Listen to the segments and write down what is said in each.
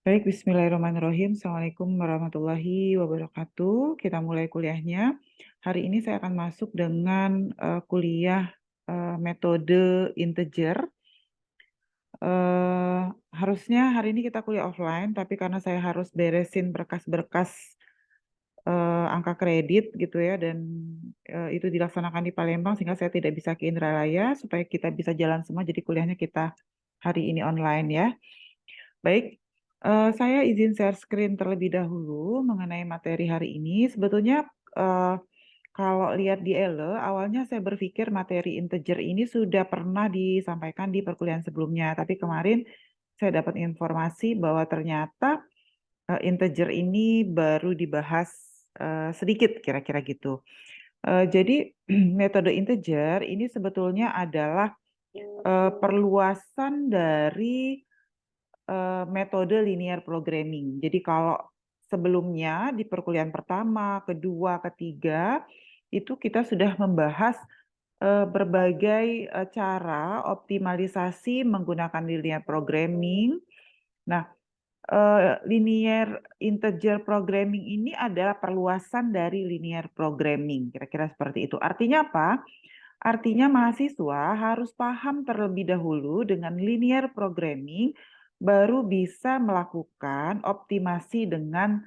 Baik, bismillahirrahmanirrahim. Assalamualaikum warahmatullahi wabarakatuh. Kita mulai kuliahnya. Hari ini saya akan masuk dengan kuliah metode integer. Harusnya hari ini kita kuliah offline, tapi karena saya harus beresin berkas-berkas angka kredit gitu ya, dan itu dilaksanakan di Palembang sehingga saya tidak bisa ke Indralaya supaya kita bisa jalan semua. Jadi kuliahnya kita hari ini online ya. Baik, saya izin share screen terlebih dahulu mengenai materi hari ini. Sebetulnya eh, kalau lihat di ELE, awalnya saya berpikir materi integer ini sudah pernah disampaikan di perkuliahan sebelumnya. Tapi kemarin saya dapat informasi bahwa ternyata integer ini baru dibahas sedikit, kira-kira gitu. Jadi metode integer ini sebetulnya adalah perluasan dari metode linear programming. Jadi kalau sebelumnya di perkuliahan pertama, kedua, ketiga, itu kita sudah membahas berbagai cara optimalisasi menggunakan linear programming. Nah, linear integer programming ini adalah perluasan dari linear programming, kira-kira seperti itu. Artinya apa? Artinya mahasiswa harus paham terlebih dahulu dengan linear programming, baru bisa melakukan optimasi dengan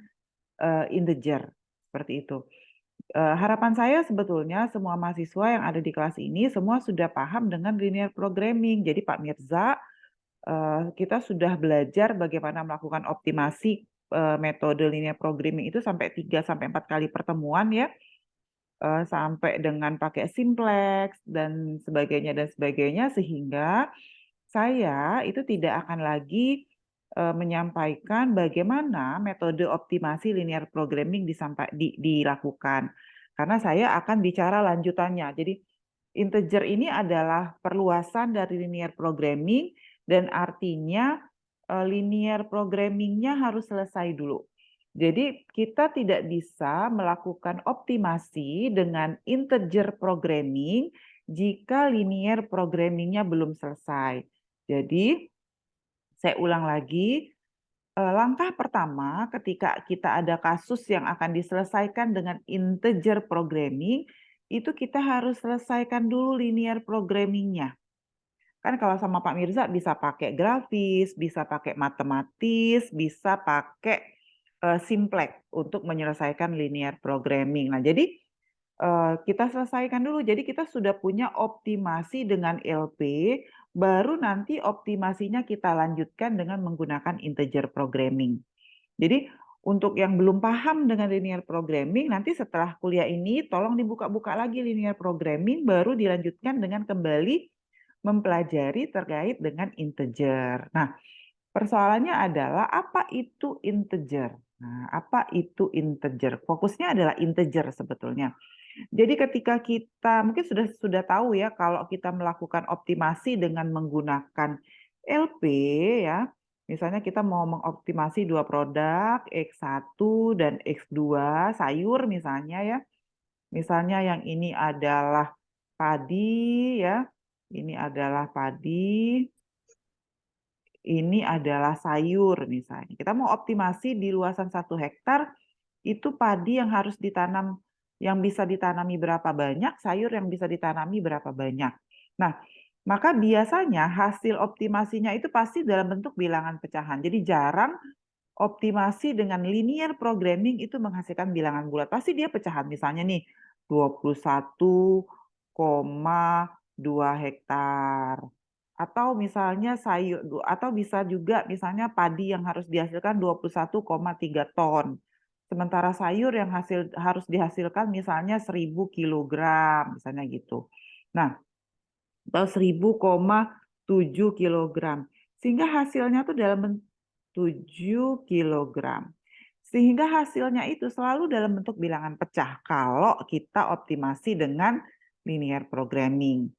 integer. Seperti itu. Harapan saya sebetulnya semua mahasiswa yang ada di kelas ini semua sudah paham dengan linear programming. Jadi Pak Mirza, kita sudah belajar bagaimana melakukan optimasi metode linear programming itu sampai 3 sampai 4 kali pertemuan ya. Sampai dengan pakai simplex dan sebagainya sehingga saya itu tidak akan lagi menyampaikan bagaimana metode optimasi linear programming dilakukan karena saya akan bicara lanjutannya. Jadi integer ini adalah perluasan dari linear programming dan artinya linear programmingnya harus selesai dulu. Jadi kita tidak bisa melakukan optimasi dengan integer programming jika linear programmingnya belum selesai. Jadi saya ulang lagi, langkah pertama ketika kita ada kasus yang akan diselesaikan dengan integer programming, itu kita harus selesaikan dulu linear programmingnya. Kan kalau sama Pak Mirza bisa pakai grafis, bisa pakai matematis, bisa pakai simplex untuk menyelesaikan linear programming. Nah, jadi kita selesaikan dulu. Jadi kita sudah punya optimasi dengan LP, baru nanti optimasinya kita lanjutkan dengan menggunakan integer programming. Jadi untuk yang belum paham dengan linear programming, nanti setelah kuliah ini tolong dibuka-buka lagi linear programming, baru dilanjutkan dengan kembali mempelajari terkait dengan integer. Nah, persoalannya adalah apa itu integer? Nah, apa itu integer? Fokusnya adalah integer sebetulnya. Jadi ketika kita mungkin sudah tahu ya kalau kita melakukan optimasi dengan menggunakan LP ya. Misalnya kita mau mengoptimasi dua produk X1 dan X2 sayur misalnya ya. Misalnya yang ini adalah padi ya. Ini adalah padi, ini adalah sayur misalnya. Kita mau optimasi di luasan 1 hektar, itu padi yang harus ditanam, yang bisa ditanami berapa banyak, sayur yang bisa ditanami berapa banyak. Nah, maka biasanya hasil optimasinya itu pasti dalam bentuk bilangan pecahan. Jadi jarang optimasi dengan linear programming itu menghasilkan bilangan bulat. Pasti dia pecahan. Misalnya nih, 21,2 hektar. Atau misalnya sayur, atau bisa juga misalnya padi yang harus dihasilkan 21,3 ton. Sementara sayur yang harus dihasilkan misalnya 1000 kilogram, misalnya gitu. Nah, atau 1000,7 kilogram. Sehingga hasilnya tuh dalam 7 kilogram. Sehingga hasilnya itu selalu dalam bentuk bilangan pecah kalau kita optimasi dengan linear programming.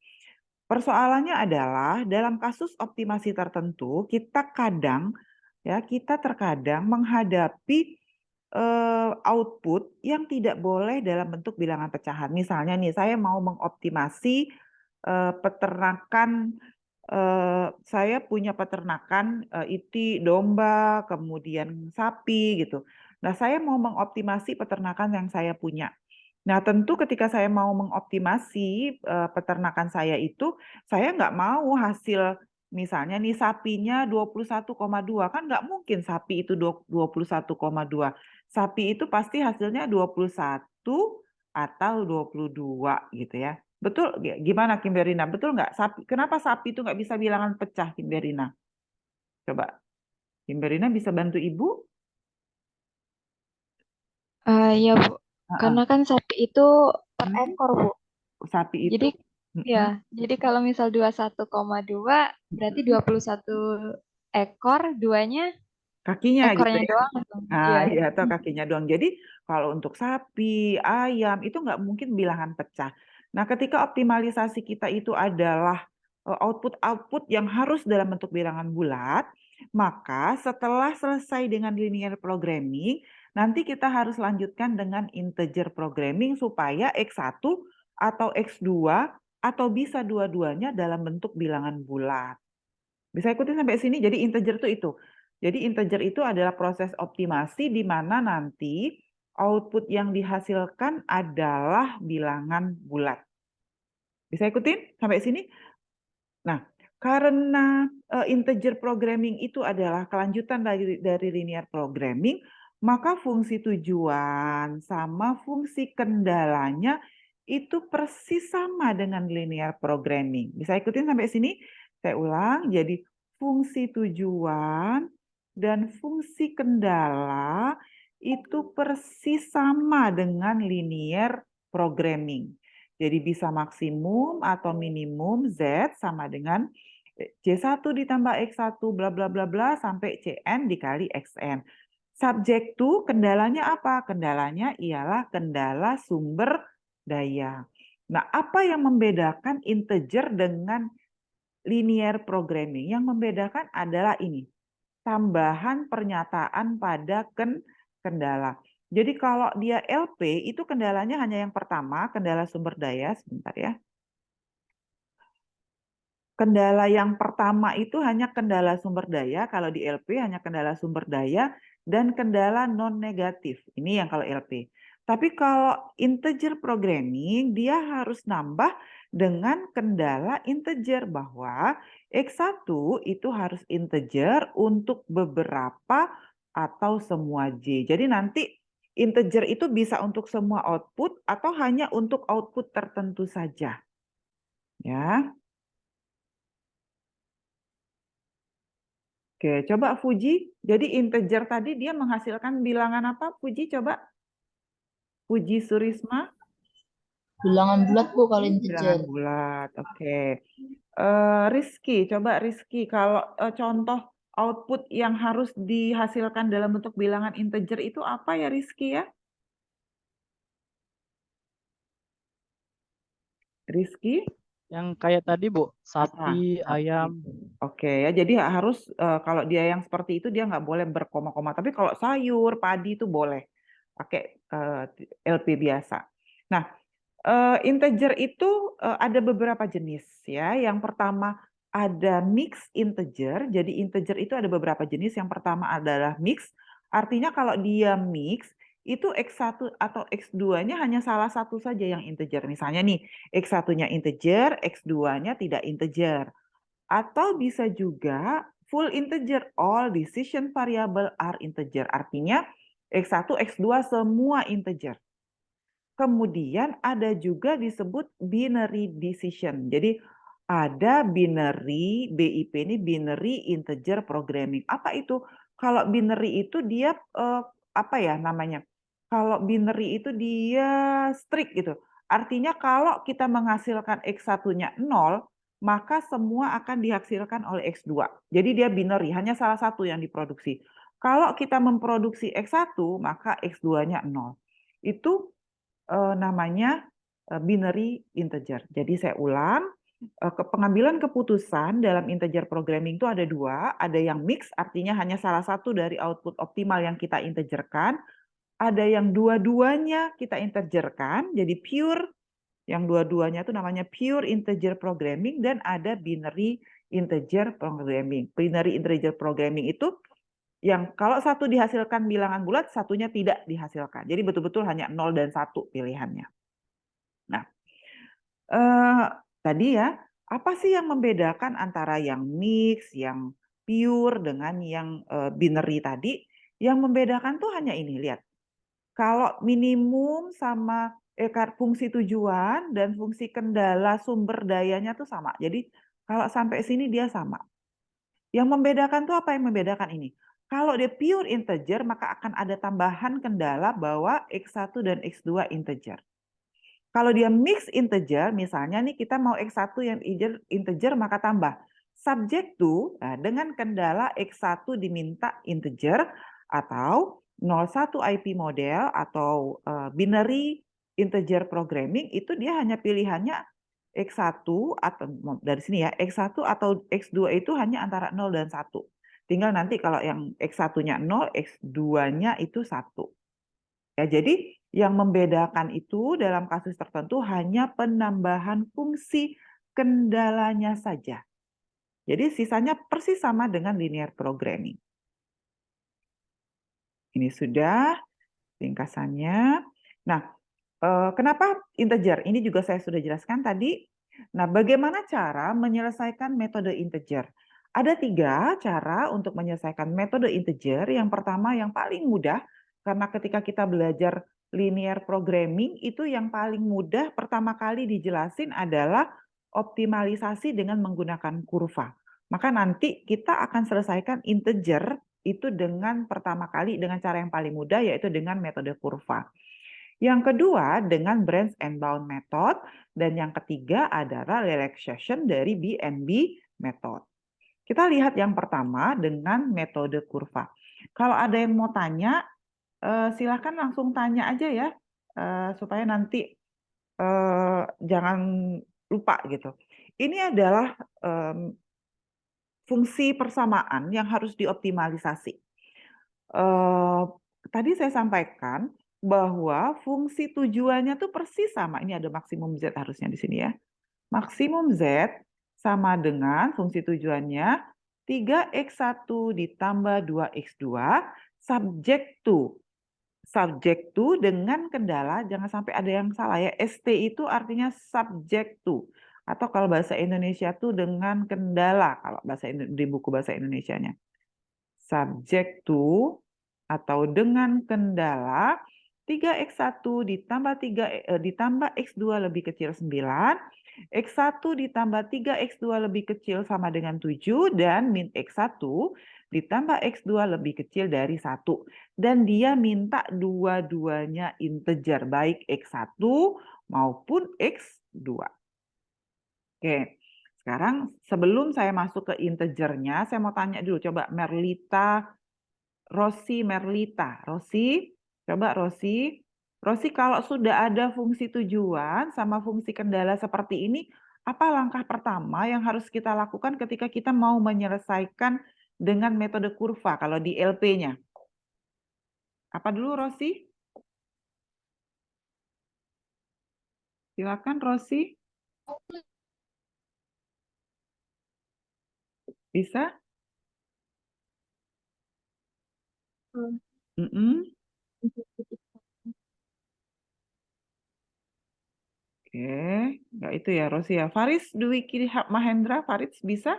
Persoalannya adalah dalam kasus optimasi tertentu kita terkadang menghadapi output yang tidak boleh dalam bentuk bilangan pecahan. Misalnya nih saya mau mengoptimasi peternakan saya punya peternakan iti, domba, kemudian sapi gitu. Nah, saya mau mengoptimasi peternakan yang saya punya. Nah, tentu ketika saya mau mengoptimasi peternakan saya itu, saya nggak mau hasil misalnya nih sapinya 21,2, kan nggak mungkin sapi itu 21,2. Sapi itu pasti hasilnya 21 atau 22 gitu ya. Betul, gimana Kimberina? Betul nggak? Kenapa sapi itu nggak bisa bilangan pecah, Kimberina? Coba, Kimberina bisa bantu Ibu? Ya, Bu. Heeh. Karena kan sapi itu per Hmm, ekor, Bu. sapi itu, Jadi ya, mm-mm, jadi kalau misal 21,2 berarti mm-mm, 21 ekor, duanya kakinya gitu ekornya ya. doang gitu. Nah, Iya. iya, atau kakinya doang. Jadi kalau untuk sapi, ayam, itu nggak mungkin bilangan pecah. Nah, ketika optimalisasi kita itu adalah output-output yang harus dalam bentuk bilangan bulat, maka setelah selesai dengan linear programming, nanti kita harus lanjutkan dengan integer programming supaya X1 atau X2 atau bisa dua-duanya dalam bentuk bilangan bulat. Bisa ikutin sampai sini? Jadi integer itu. Jadi integer itu adalah proses optimasi di mana nanti output yang dihasilkan adalah bilangan bulat. Bisa ikutin sampai sini? Nah, karena integer programming itu adalah kelanjutan dari linear programming, maka fungsi tujuan sama fungsi kendalanya itu persis sama dengan linear programming. Bisa ikutin sampai sini? Saya ulang, jadi fungsi tujuan dan fungsi kendala itu persis sama dengan linear programming. Jadi bisa maksimum atau minimum Z sama dengan C1 ditambah X1 bla bla bla bla sampai Cn dikali Xn. Subjek to kendalanya apa? Kendalanya ialah kendala sumber daya. Nah, apa yang membedakan integer dengan linear programming? Yang membedakan adalah ini, tambahan pernyataan pada kendala. Jadi kalau dia LP itu kendalanya hanya yang pertama, kendala sumber daya, sebentar ya. Kendala yang pertama itu hanya kendala sumber daya, kalau di LP hanya kendala sumber daya dan kendala non negatif. Ini yang kalau LP. Tapi kalau integer programming dia harus nambah dengan kendala integer bahwa X1 itu harus integer untuk beberapa atau semua J. Jadi nanti integer itu bisa untuk semua output atau hanya untuk output tertentu saja. Ya. Oke, coba Fuji. Jadi integer tadi dia menghasilkan bilangan apa? Fuji coba. Fuji Surisma, Bilangan bulat Bu kalau integer. bilangan bulat. Oke. Rizky, coba Rizky. Kalau contoh output yang harus dihasilkan dalam bentuk bilangan integer itu apa ya Rizky ya? Rizky? Yang kayak tadi, Bu, Apa? sapi, Sapi. ayam. Oke ya, jadi harus kalau dia yang seperti itu dia nggak boleh berkoma-koma. Tapi kalau sayur, padi itu boleh pakai LP biasa. Nah, integer itu ada beberapa jenis ya. Yang pertama ada mix integer. Jadi integer itu ada beberapa jenis. Yang pertama adalah mix. Artinya kalau dia mix itu X1 atau X2-nya hanya salah satu saja yang integer. Misalnya nih, X1-nya integer, X2-nya tidak integer. Atau bisa juga full integer, all decision variable are integer. Artinya X1, X2 semua integer. Kemudian ada juga disebut binary decision. Jadi ada binary, BIP ini binary integer programming. Apa itu? Kalau binary itu dia apa ya namanya? Kalau binary itu dia strict gitu. Artinya kalau kita menghasilkan X1-nya 0, maka semua akan dihasilkan oleh X2. Jadi dia binary, hanya salah satu yang diproduksi. Kalau kita memproduksi X1, maka X2-nya 0. Itu namanya binary integer. Jadi saya ulang, pengambilan keputusan dalam integer programming itu ada dua, ada yang mix artinya hanya salah satu dari output optimal yang kita integerkan, ada yang dua-duanya kita integerkan, jadi pure, yang dua-duanya itu namanya pure integer programming, dan ada binary integer programming. Binary integer programming itu yang kalau satu dihasilkan bilangan bulat, satunya tidak dihasilkan. Jadi betul-betul hanya 0 dan 1 pilihannya. Nah, tadi ya, apa sih yang membedakan antara yang mix, yang pure dengan yang binary tadi? Yang membedakan tuh hanya ini, lihat. Kalau minimum sama fungsi tujuan dan fungsi kendala sumber dayanya tuh sama. Jadi kalau sampai sini dia sama. Yang membedakan tuh apa yang membedakan ini? Kalau dia pure integer, maka akan ada tambahan kendala bahwa X1 dan X2 integer. Kalau dia mix integer, misalnya nih kita mau X1 yang integer, maka tambah. Subject to, nah dengan kendala X1 diminta integer, atau 01 IP model, atau binary integer programming, itu dia hanya pilihannya X1, atau dari sini ya, X1 atau X2 itu hanya antara 0 dan 1. Tinggal nanti kalau yang X1-nya 0, X2-nya itu 1. Ya, jadi yang membedakan itu dalam kasus tertentu hanya penambahan fungsi kendalanya saja. Jadi sisanya persis sama dengan linear programming. Ini sudah ringkasannya. Nah, kenapa integer? Ini juga saya sudah jelaskan tadi. Nah, bagaimana cara menyelesaikan metode integer? Ada 3 cara untuk menyelesaikan metode integer. Yang pertama, yang paling mudah, karena ketika kita belajar linear programming, itu yang paling mudah pertama kali dijelasin adalah optimalisasi dengan menggunakan kurva. Maka nanti kita akan selesaikan integer itu dengan pertama kali dengan cara yang paling mudah, yaitu dengan metode kurva. Yang kedua dengan branch and bound method, dan yang ketiga adalah relaxation dari BNB method. Kita lihat yang pertama dengan metode kurva. Kalau ada yang mau tanya, silakan langsung tanya aja ya, supaya nanti jangan lupa gitu. Ini adalah fungsi persamaan yang harus dioptimalisasi. Tadi saya sampaikan bahwa fungsi tujuannya tuh persis sama. Ini ada maksimum Z harusnya di sini ya. Maksimum Z sama dengan fungsi tujuannya 3x1 ditambah 2x2 subject to. Subject to dengan kendala, jangan sampai ada yang salah ya. ST itu artinya subject to. Atau kalau bahasa Indonesia tuh dengan kendala, kalau di buku bahasa Indonesianya. Subject to atau dengan kendala 3x1 ditambah x2 lebih kecil 9, x1 ditambah 3x2 lebih kecil sama dengan 7, dan min x1 ditambah x2 lebih kecil dari 1. Dan dia minta dua-duanya integer, baik x1 maupun x2. Oke, sekarang sebelum saya masuk ke integernya, saya mau tanya dulu, coba Merlita. Rosi, coba Rosi. Rosi, kalau sudah ada fungsi tujuan sama fungsi kendala seperti ini, apa langkah pertama yang harus kita lakukan ketika kita mau menyelesaikan dengan metode kurva kalau di LP-nya? Apa dulu Rosi? Silakan Rosi. Bisa? Mm-mm. Oke, nggak itu ya Rosi ya. Faris Dwi Kiri Mahendra, Faris bisa?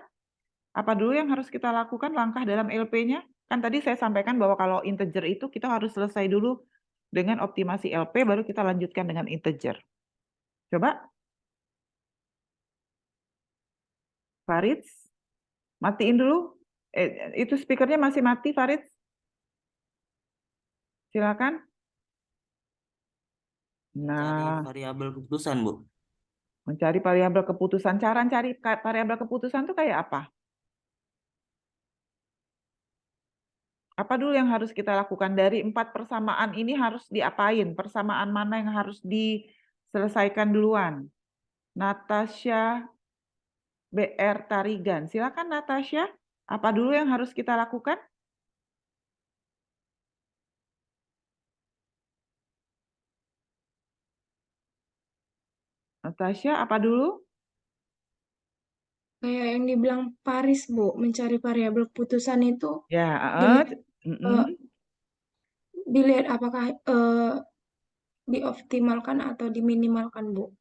Apa dulu yang harus kita lakukan langkah dalam LP-nya? Kan tadi saya sampaikan bahwa kalau integer itu kita harus selesai dulu dengan optimasi LP, baru kita lanjutkan dengan integer. Coba, Farid, matiin dulu. Itu speakernya masih mati, Farid. Silakan. Cari Nah, variabel keputusan, Bu. mencari variabel keputusan. Cara cari variabel keputusan itu kayak apa? Apa dulu yang harus kita lakukan? Dari 4 persamaan ini harus diapain? Persamaan mana yang harus diselesaikan duluan? Natasha BR Tarigan. Silakan Natasha. Apa dulu yang harus kita lakukan? Natasha, apa dulu? Kayak yang dibilang Paris, Bu, mencari variabel keputusan itu Ya, dilihat, mm-mm. dilihat apakah dioptimalkan atau diminimalkan, Bu.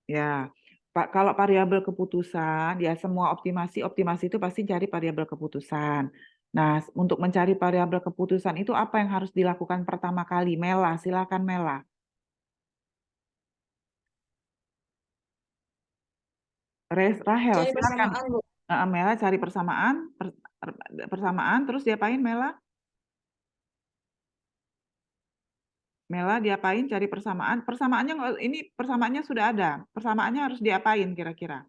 Ya, Pak, kalau variabel keputusan, ya semua optimasi itu pasti cari variabel keputusan. Nah, untuk mencari variabel keputusan itu apa yang harus dilakukan pertama kali? Mela, silakan Mela. Rahel, Cari silakan. persamaan, Bu. Mela cari persamaan, persamaan, terus diapain Mela? Mela diapain cari persamaan? Persamaannya ini persamaannya sudah ada. Persamaannya harus diapain kira-kira?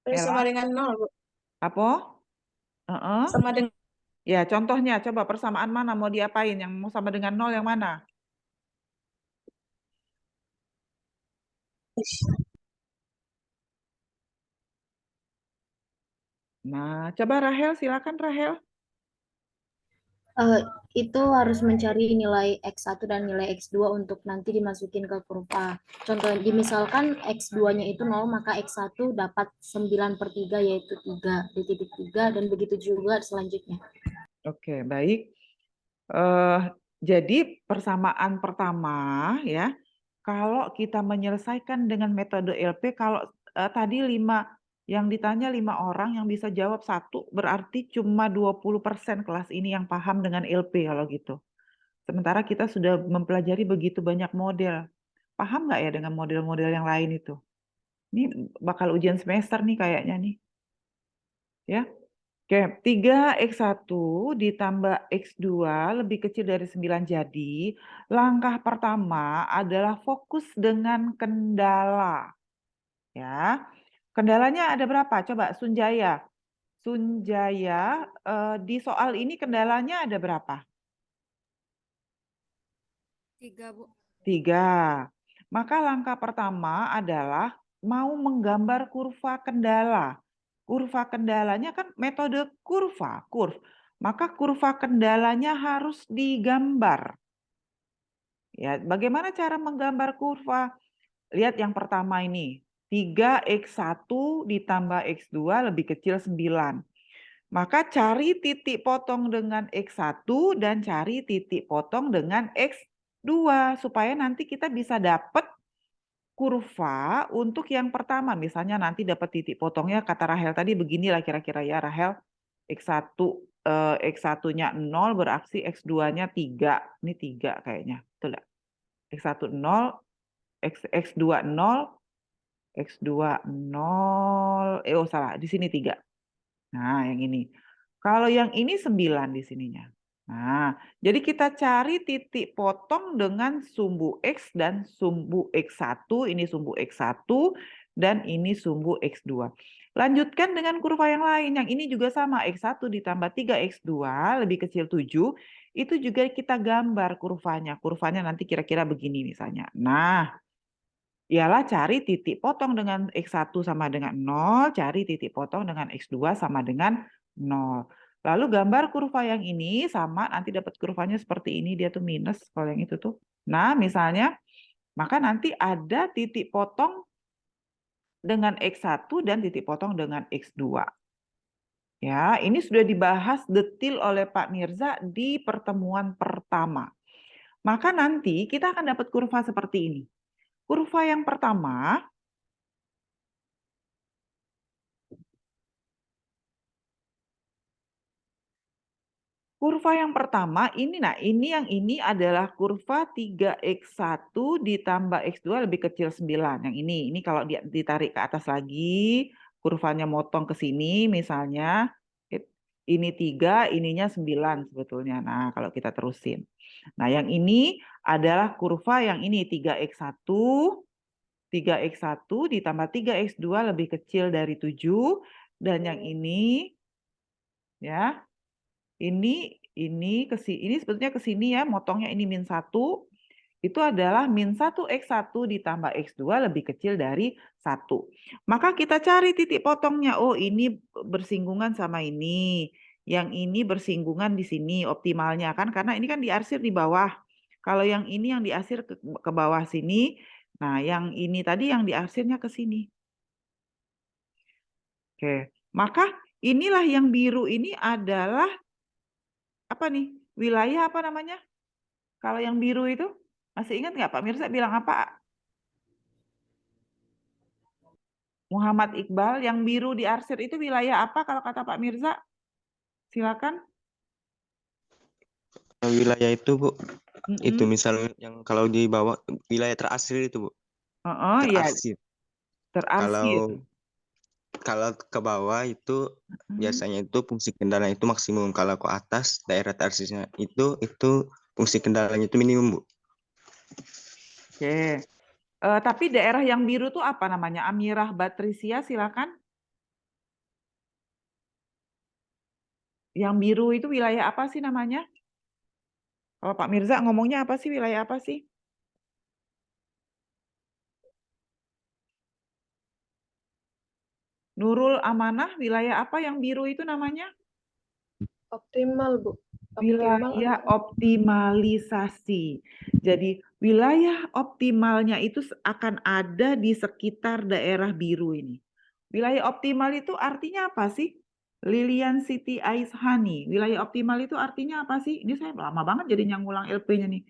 Sama Mela, dengan 0, Bu. apa? Heeh. Sama dengan Ya, contohnya coba persamaan mana mau diapain? Yang mau sama dengan 0 yang mana? Nah, coba Rahel, silakan Rahel. Itu harus mencari nilai X1 dan nilai X2 untuk nanti dimasukin ke kurva. Contoh, misalkan X2-nya itu 0, maka X1 dapat 9/3, yaitu 3 di titik 3, dan begitu juga selanjutnya. Oke, baik. Jadi persamaan pertama ya, kalau kita menyelesaikan dengan metode LP, kalau tadi yang ditanya 5 orang yang bisa jawab 1, berarti cuma 20% kelas ini yang paham dengan LP kalau gitu. Sementara kita sudah mempelajari begitu banyak model. Paham nggak ya dengan model-model yang lain itu? Ini bakal ujian semester nih kayaknya nih. Ya. Oke, 3x1 ditambah x2 lebih kecil dari 9 jadi. Langkah pertama adalah fokus dengan kendala. Ya. Kendalanya ada berapa? Coba Sunjaya. Sunjaya, di soal ini kendalanya ada berapa? 3, Bu. 3. Maka langkah pertama adalah mau menggambar kurva kendala. Kurva kendalanya kan metode kurva, Maka kurva kendalanya harus digambar. Ya, bagaimana cara menggambar kurva? Lihat yang pertama ini. 3x1 ditambah x2 lebih kecil 9. Maka cari titik potong dengan X1 dan cari titik potong dengan X2 supaya nanti kita bisa dapat kurva untuk yang pertama. Misalnya nanti dapat titik potongnya kata Rahel tadi beginilah kira-kira ya Rahel. X1 X1-nya 0 berarti X2-nya 3. Ini 3 kayaknya. Betul enggak? X1 0, X2 0, X2 0. Oh salah, di sini 3. Nah, yang ini. Kalau yang ini 9 di sininya. Nah, jadi kita cari titik potong dengan sumbu X dan sumbu X1. Ini sumbu X1 dan ini sumbu X2. Lanjutkan dengan kurva yang lain. Yang ini juga sama. X1 ditambah 3X2 lebih kecil 7. Itu juga kita gambar kurvanya. Kurvanya nanti kira-kira begini misalnya. Nah, ialah cari titik potong dengan X1 sama dengan 0, cari titik potong dengan X2 sama dengan 0. Lalu gambar kurva yang ini sama, nanti dapat kurvanya seperti ini, dia tuh minus kalau yang itu tuh. Nah, misalnya, maka nanti ada titik potong dengan X1 dan titik potong dengan X2. Ya, ini sudah dibahas detail oleh Pak Mirza di pertemuan pertama. Maka nanti kita akan dapat kurva seperti ini. Kurva yang pertama, ini, nah ini yang ini adalah kurva 3x1 ditambah x2 lebih kecil 9. Yang ini kalau ditarik ke atas lagi, kurvanya motong ke sini misalnya, ini 3, ininya 9 sebetulnya. Nah kalau kita terusin. Nah yang ini adalah kurva yang ini 3x1 ditambah 3x2 lebih kecil dari 7. Dan yang ini, ya, ini sebetulnya ke sini ya, motongnya ini -1, itu adalah -1x1 ditambah x2 lebih kecil dari 1. Maka kita cari titik potongnya. Oh, ini bersinggungan sama ini. Yang ini bersinggungan di sini optimalnya kan, karena ini kan diarsir di bawah. Kalau yang ini yang diarsir ke bawah sini, Nah, yang ini tadi yang diarsirnya ke sini. Oke, maka inilah yang biru ini adalah apa nih? Wilayah apa namanya? Kalau yang biru itu masih ingat nggak Pak Mirza bilang apa? Muhammad Iqbal, yang biru diarsir itu wilayah apa kalau kata Pak Mirza? Silakan. Wilayah itu Bu, itu Mm-mm. misalnya yang kalau di bawah wilayah terarsir itu Bu, Ya, terarsir. terarsir. Kalau ke bawah itu Mm. biasanya itu fungsi kendalanya itu maksimum. Kalau ke atas daerah terarsirnya itu fungsi kendalanya itu minimum Bu. Oke. Tapi daerah yang biru tuh apa namanya? Amirah Batrisia, silakan. Yang biru itu wilayah apa sih namanya? Kalau Pak Mirza ngomongnya apa sih? Wilayah apa sih? Nurul Amanah, wilayah apa yang biru itu namanya? Optimal, Bu. Optimal Wilayah optimalisasi. Jadi wilayah optimalnya itu akan ada di sekitar daerah biru ini. Wilayah optimal itu artinya apa sih? Lilian Siti Aishani. Wilayah optimal itu artinya apa sih? Ini saya lama banget jadi ngulang LP-nya nih.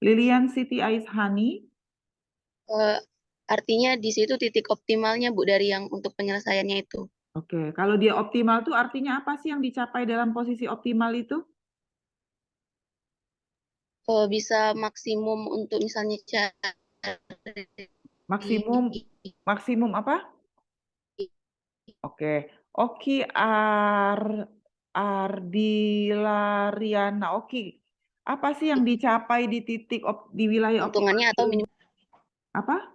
Lilian Siti Aishani. Artinya di situ titik optimalnya Bu dari yang untuk penyelesaiannya itu. Oke, kalau dia optimal itu artinya apa sih yang dicapai dalam posisi optimal itu? Bisa maksimum untuk misalnya Maksimum apa? Oke. Oki Ardilariana. Oki. Apa sih yang dicapai di titik di wilayah optimal? keuntungannya atau minimum. Apa?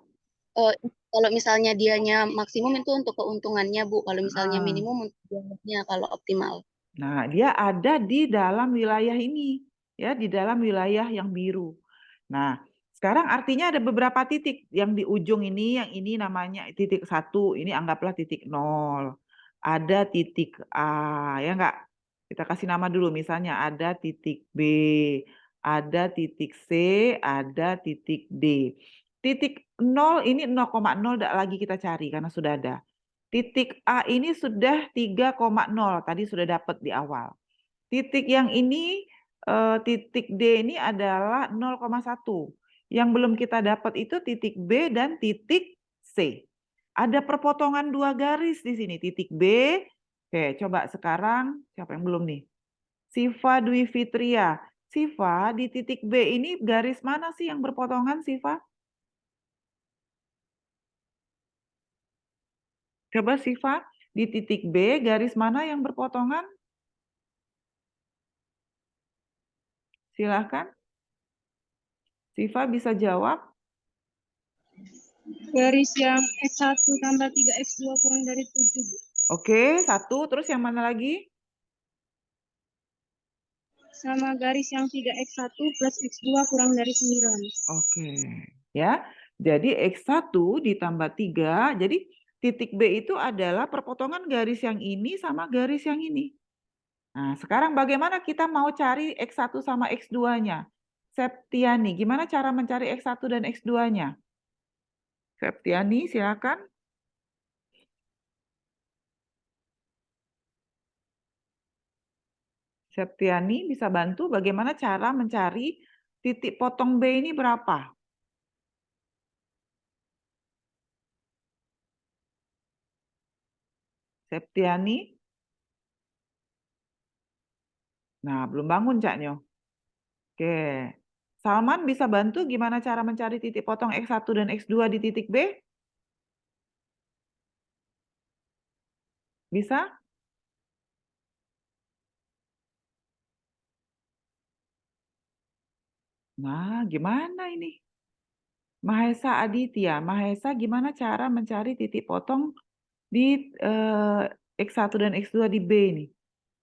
Kalau misalnya dianya maksimum itu untuk keuntungannya Bu. Kalau misalnya minimum untuk bonusnya kalau optimal. Nah, dia ada di dalam wilayah ini, ya, di dalam wilayah yang biru. Nah, sekarang artinya ada beberapa titik yang di ujung ini, yang ini namanya titik 1, ini anggaplah titik 0. Ada titik A, ya enggak? Kita kasih nama dulu, misalnya ada titik B, ada titik C, ada titik D. Titik 0 ini 0,0 tidak lagi kita cari karena sudah ada. Titik A ini sudah 3,0, tadi sudah dapat di awal. Titik yang ini, titik D ini adalah 0,1. Yang belum kita dapat itu titik B dan titik C. Ada perpotongan 2 garis di sini, titik B. Oke, coba sekarang siapa yang belum nih? Siva Dwi Fitria. Siva, di titik B ini garis mana sih yang berpotongan, Siva? Coba Siva, di titik B garis mana yang berpotongan? Silahkan. Siva bisa jawab. garis yang X1 tambah 3X2 kurang dari 7, Bu. Oke, 1. Terus yang mana lagi? Sama garis yang 3X1 plus X2 kurang dari 9. Oke, ya. Jadi X1 ditambah 3, jadi titik B itu adalah perpotongan garis yang ini sama garis yang ini. Nah, sekarang bagaimana kita mau cari X1 sama X2-nya? Septiani, gimana cara mencari X1 dan X2-nya? Septiani, silakan. Septiani bisa bantu bagaimana cara mencari titik potong B ini berapa? Septiani? Nah, belum bangun Cak Nyo. Oke. Salman bisa bantu gimana cara mencari titik potong X1 dan X2 di titik B? Bisa? Nah, gimana ini? Mahesa Aditya. Mahesa, gimana cara mencari titik potong di X1 dan X2 di B ini?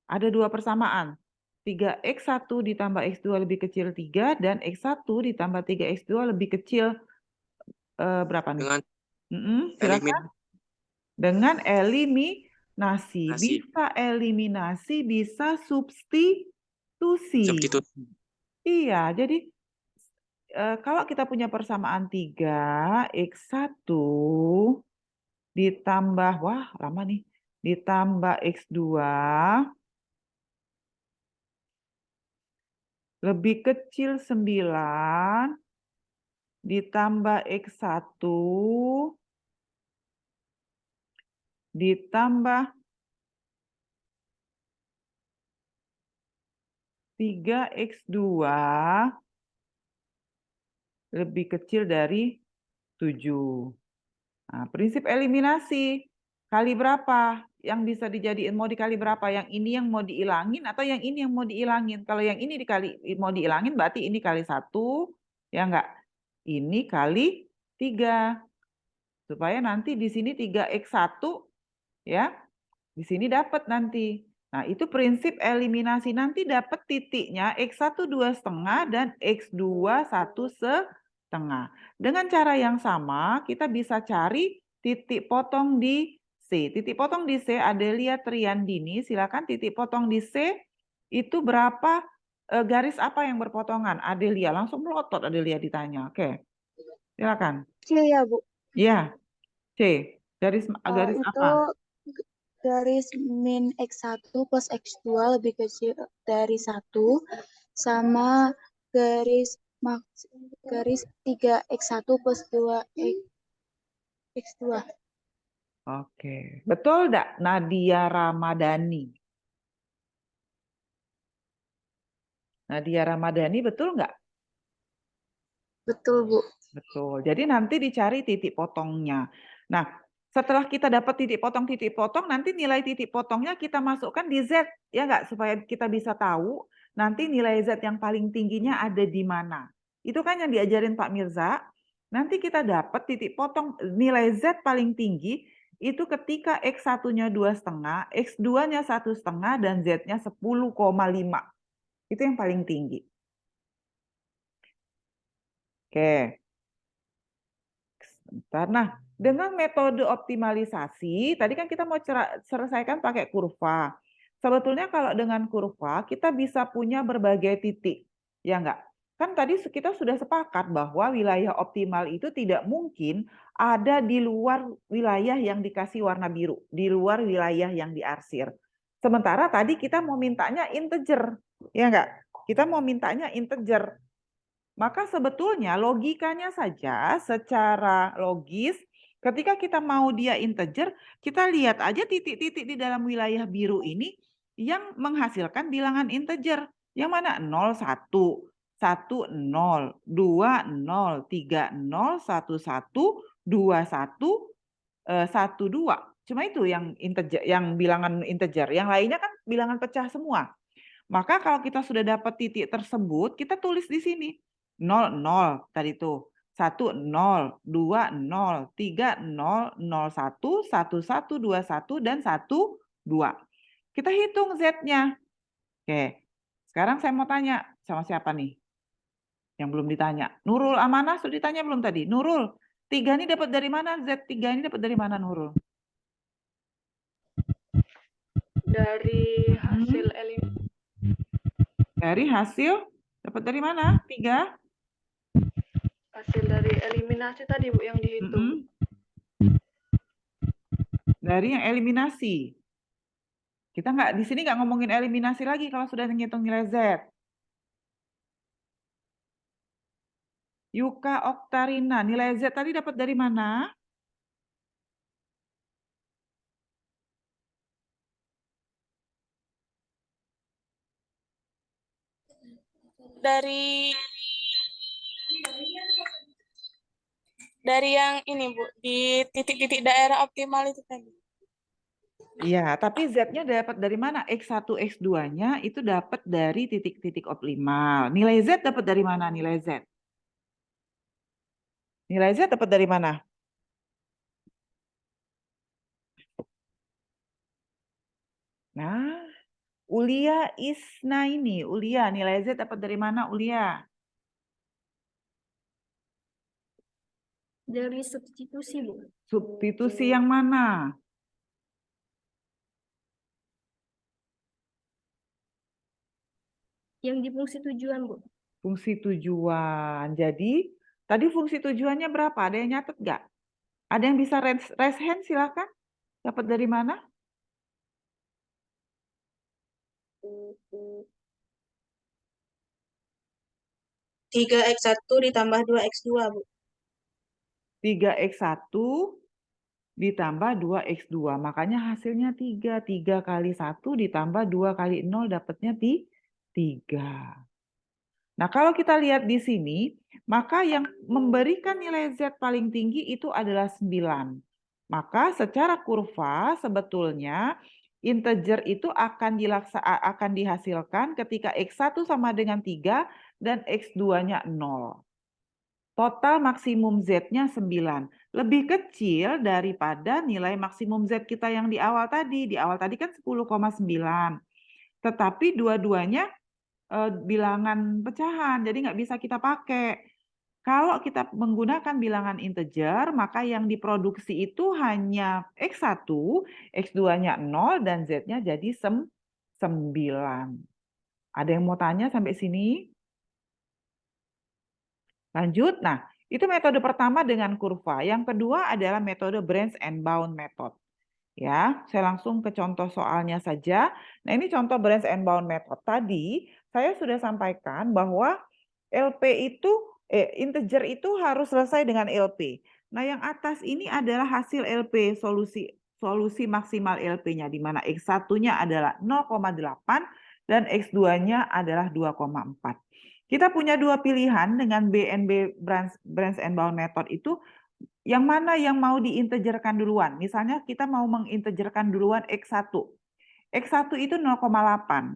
Ada 2 persamaan. 3X1 ditambah X2 lebih kecil 3, dan X1 ditambah 3X2 lebih kecil berapa nih? Silakan. Dengan eliminasi. Bisa eliminasi, bisa substitusi. Iya, jadi kalau kita punya persamaan 3x1 ditambah, wah lama nih, ditambah x2 lebih kecil 9 ditambah x1 ditambah 3x2 lebih kecil dari 7. Nah, prinsip eliminasi. Kali berapa? Yang bisa dijadiin mau dikali berapa? Yang ini yang mau diilangin atau yang ini yang mau diilangin? Kalau yang ini mau diilangin berarti ini kali 1, ya enggak? Ini kali 3. Supaya nanti di sini 3x1 ya. Di sini dapat nanti. Nah, itu prinsip eliminasi. Nanti dapat titiknya x1 2,5 dan x2 1,5. Dengan cara yang sama, kita bisa cari titik potong di C. Titik potong di C, Adelia Triandini, silakan titik potong di C itu berapa garis apa yang berpotongan? Adelia, langsung melotot Adelia ditanya. Oke, silakan. C ya, Bu. Ya, C. Garis Itu apa? garis min X1 plus X2 lebih kecil dari 1 sama garis 3X1 plus 2X2. Oke, betul enggak Nadia Ramadhani? Nadia Ramadhani betul enggak? Betul, Bu. Betul. Jadi nanti dicari titik potongnya. Nah, setelah kita dapat titik potong, nanti nilai titik potongnya kita masukkan di Z, ya enggak? Supaya kita bisa tahu nanti nilai Z yang paling tingginya ada di mana. Itu kan yang diajarin Pak Mirza. Nanti kita dapat titik potong nilai Z paling tinggi itu ketika X1-nya 2,5, X2-nya 1,5, dan Z-nya 10,5. Itu yang paling tinggi. Oke. Sebentar. Nah, dengan metode optimalisasi, tadi kan kita mau selesaikan pakai kurva. Sebetulnya kalau dengan kurva, kita bisa punya berbagai titik. Ya enggak? Kan tadi kita sudah sepakat bahwa wilayah optimal itu tidak mungkin ada di luar wilayah yang dikasih warna biru, di luar wilayah yang diarsir. Sementara tadi kita mau mintanya integer, ya enggak? Kita mau mintanya integer. Maka sebetulnya logikanya saja secara logis, ketika kita mau dia integer, kita lihat aja titik-titik di dalam wilayah biru ini yang menghasilkan bilangan integer. Yang mana? 0, 1, 1, 0, 2, 0, 3, 0, 1, 1, 2, 1, 1, 2. Cuma itu yang integer, yang bilangan integer. Yang lainnya kan bilangan pecah semua. Maka kalau kita sudah dapat titik tersebut, kita tulis di sini. 0, 0 tadi tuh. 1, 0, 2, 0, 3, 0, 0, 1, 1, 1, 2, 1, dan 1, 2. Kita hitung Z-nya. Oke, sekarang saya mau tanya sama siapa nih? Yang belum ditanya. Nurul Amanah sudah ditanya belum tadi? Nurul, 3 ini dapat dari mana? Z3 ini dapat dari mana Nurul? Dari hasil Dari hasil? Dapat dari mana? 3? hasil dari eliminasi tadi, Bu, yang dihitung. Dari yang eliminasi. Kita di sini nggak ngomongin eliminasi lagi kalau sudah menghitung nilai Z. Yuka Oktarina, nilai Z tadi dapat dari mana? Dari yang ini, Bu, di titik-titik daerah optimal itu tadi. Iya, tapi Z-nya dapat dari mana? X1, X2-nya itu dapat dari titik-titik optimal. Nilai Z dapat dari mana nilai Z? Nilai Z dapat dari mana? Nah, Ulia Isna ini. Ulia, nilai Z dapat dari mana Ulia? Dari substitusi, Bu. Substitusi yang mana? Yang di fungsi tujuan, Bu. Fungsi tujuan. Jadi, tadi fungsi tujuannya berapa? Ada yang nyatet nggak? Ada yang bisa raise hand, silakan. Dapat dari mana? 3x1 ditambah 2x2, Bu. 3x1 ditambah 2x2. Makanya hasilnya 3. 3 kali 1 ditambah 2 kali 0 dapatnya 3. Nah, kalau kita lihat di sini, maka yang memberikan nilai Z paling tinggi itu adalah 9. Maka secara kurva sebetulnya integer itu akan dihasilkan ketika X1 sama dengan 3 dan X2-nya 0. Total maksimum Z-nya 9. Lebih kecil daripada nilai maksimum Z kita yang di awal tadi. Di awal tadi kan 10,9. Tetapi dua-duanya bilangan pecahan, jadi nggak bisa kita pakai. Kalau kita menggunakan bilangan integer, maka yang diproduksi itu hanya X1, X2-nya 0, dan Z-nya jadi 9. Ada yang mau tanya sampai sini? Lanjut. Nah, itu metode pertama dengan kurva. Yang kedua adalah metode branch and bound method. Ya, saya langsung ke contoh soalnya saja. Nah, ini contoh branch and bound method. Tadi saya sudah sampaikan bahwa LP itu integer itu harus selesai dengan LP. Nah, yang atas ini adalah hasil LP, solusi maksimal LP-nya, di mana X1-nya adalah 0,8 dan X2-nya adalah 2,4. Kita punya dua pilihan dengan BNB branch and bound method itu, yang mana yang mau diintegerkan duluan. Misalnya kita mau mengintegerkan duluan X1. X1 itu 0,8.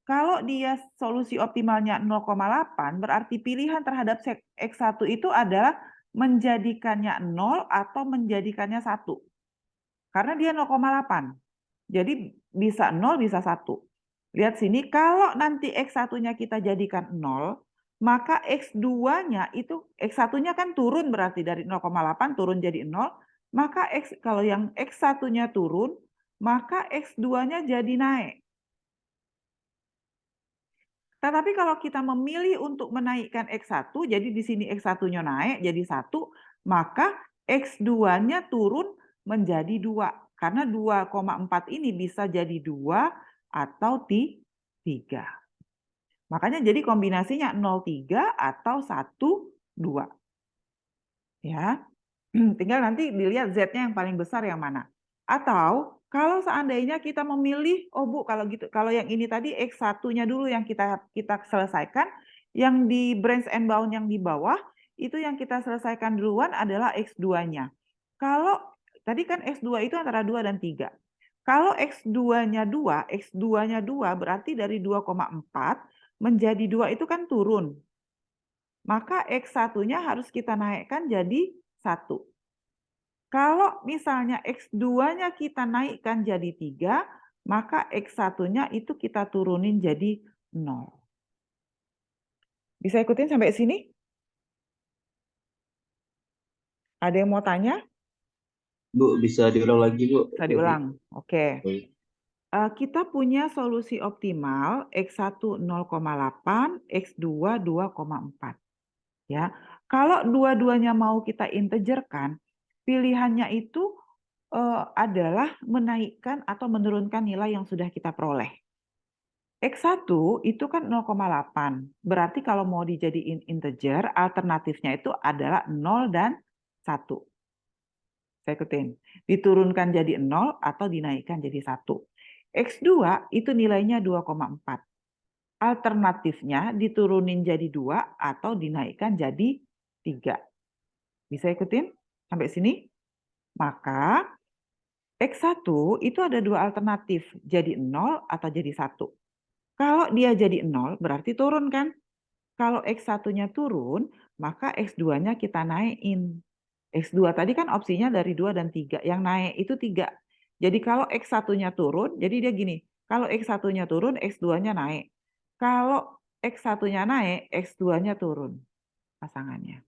Kalau dia solusi optimalnya 0,8, berarti pilihan terhadap X1 itu adalah menjadikannya 0 atau menjadikannya 1. Karena dia 0,8. Jadi bisa 0, bisa 1. Lihat sini, kalau nanti X1-nya kita jadikan 0, maka X2-nya itu, X1-nya kan turun berarti dari 0,8 turun jadi 0, maka kalau yang X1-nya turun, maka X2-nya jadi naik. Tetapi kalau kita memilih untuk menaikkan X1, jadi di sini X1-nya naik jadi 1, maka X2-nya turun menjadi 2. Karena 2,4 ini bisa jadi 2 atau 3. Makanya jadi kombinasinya 0,3 atau 1,2. Ya. Tinggal nanti dilihat Z-nya yang paling besar yang mana. Atau kalau seandainya kita memilih, oh Bu, kalau gitu, kalau yang ini tadi X1-nya dulu yang kita selesaikan, yang di branch and bound yang di bawah, itu yang kita selesaikan duluan adalah X2-nya. Kalau tadi kan X2 itu antara 2 dan 3. Kalau X2-nya 2, X2-nya 2 berarti dari 2,4 menjadi 2 itu kan turun. Maka X1-nya harus kita naikkan jadi 1. Kalau misalnya X2-nya kita naikkan jadi 3, maka X1-nya itu kita turunin jadi 0. Bisa ikutin sampai sini? Ada yang mau tanya? Bu, bisa diulang lagi, Bu? Bisa diulang. Oke. Kita punya solusi optimal X1 0,8, X2 2,4. Ya. Kalau dua-duanya mau kita integerkan, pilihannya itu adalah menaikkan atau menurunkan nilai yang sudah kita peroleh. X1 itu kan 0,8. Berarti kalau mau dijadiin integer, alternatifnya itu adalah 0 dan 1. Saya ikutin. Diturunkan jadi 0 atau dinaikkan jadi 1. X2 itu nilainya 2,4. Alternatifnya diturunin jadi 2 atau dinaikkan jadi 3. Bisa ikutin sampai sini? Maka X1 itu ada dua alternatif, jadi 0 atau jadi 1. Kalau dia jadi 0 berarti turun kan? Kalau X1-nya turun, maka X2-nya kita naikin. X2 tadi kan opsinya dari 2 dan 3, yang naik itu 3. Jadi kalau X1-nya turun, jadi dia gini, kalau X1-nya turun, X2-nya naik. Kalau X1-nya naik, X2-nya turun pasangannya.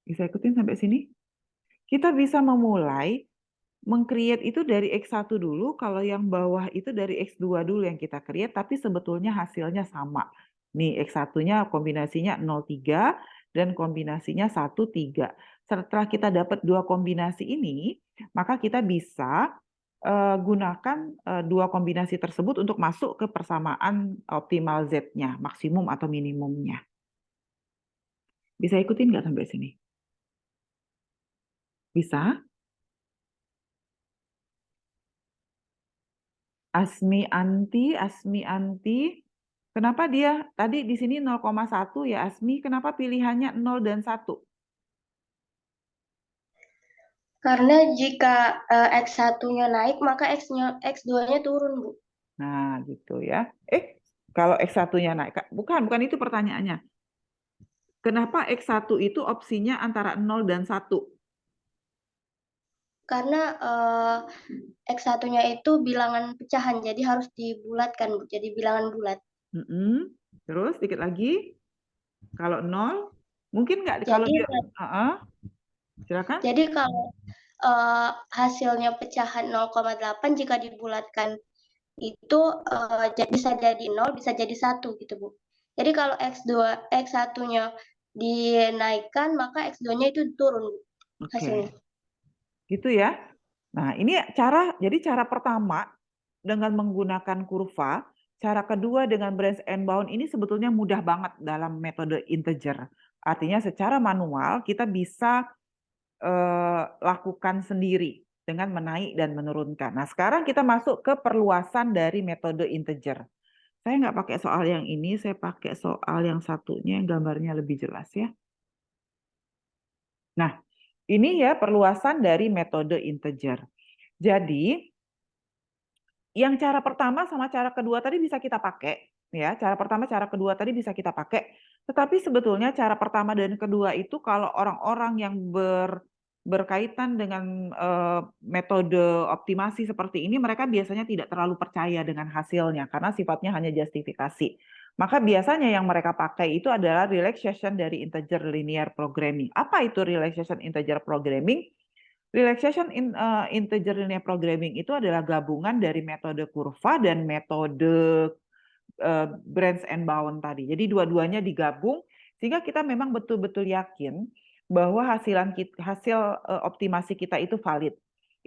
Bisa ikutin sampai sini? Kita bisa memulai meng-create itu dari X1 dulu, kalau yang bawah itu dari X2 dulu yang kita create, tapi sebetulnya hasilnya sama. Nih, X1-nya kombinasinya 03 dan kombinasinya 13. Setelah kita dapat dua kombinasi ini, maka kita bisa gunakan dua kombinasi tersebut untuk masuk ke persamaan optimal Z-nya, maksimum atau minimumnya. Bisa ikutin nggak sampai sini? Bisa? Asmi Anti, kenapa dia tadi di sini 0,1 ya Asmi? Kenapa pilihannya 0 dan 1? Karena jika X1-nya naik, maka X2-nya turun, Bu. Nah, gitu ya. Kalau X1-nya naik, bukan itu pertanyaannya. Kenapa X1 itu opsinya antara 0 dan 1? Karena X1-nya itu bilangan pecahan, jadi harus dibulatkan, Bu. Jadi bilangan bulat. Terus dikit lagi. Kalau 0, mungkin nggak kalau Jadi, dia... Silakan. Jadi kalau hasilnya pecahan 0,8 jika dibulatkan itu bisa jadi 0, bisa jadi 1 gitu, Bu. Jadi kalau X1-nya dinaikkan, maka X2-nya itu turun hasilnya. Gitu ya. Nah, ini jadi cara pertama dengan menggunakan kurva, cara kedua dengan branch and bound ini sebetulnya mudah banget dalam metode integer. Artinya secara manual kita bisa lakukan sendiri dengan menaik dan menurunkan. Nah, sekarang kita masuk ke perluasan dari metode integer. Saya nggak pakai soal yang ini, saya pakai soal yang satunya yang gambarnya lebih jelas ya. Nah, ini ya perluasan dari metode integer. Jadi, yang cara pertama sama cara kedua tadi bisa kita pakai. Ya, cara pertama, cara kedua tadi bisa kita pakai. Tetapi sebetulnya cara pertama dan kedua itu kalau orang-orang yang berkaitan dengan metode optimasi seperti ini, mereka biasanya tidak terlalu percaya dengan hasilnya karena sifatnya hanya justifikasi. Maka biasanya yang mereka pakai itu adalah relaxation dari integer linear programming. Apa itu relaxation integer programming? Relaxation integer linear programming itu adalah gabungan dari metode kurva dan metode branch and bound tadi. Jadi dua-duanya digabung sehingga kita memang betul-betul yakin bahwa hasil optimasi kita itu valid.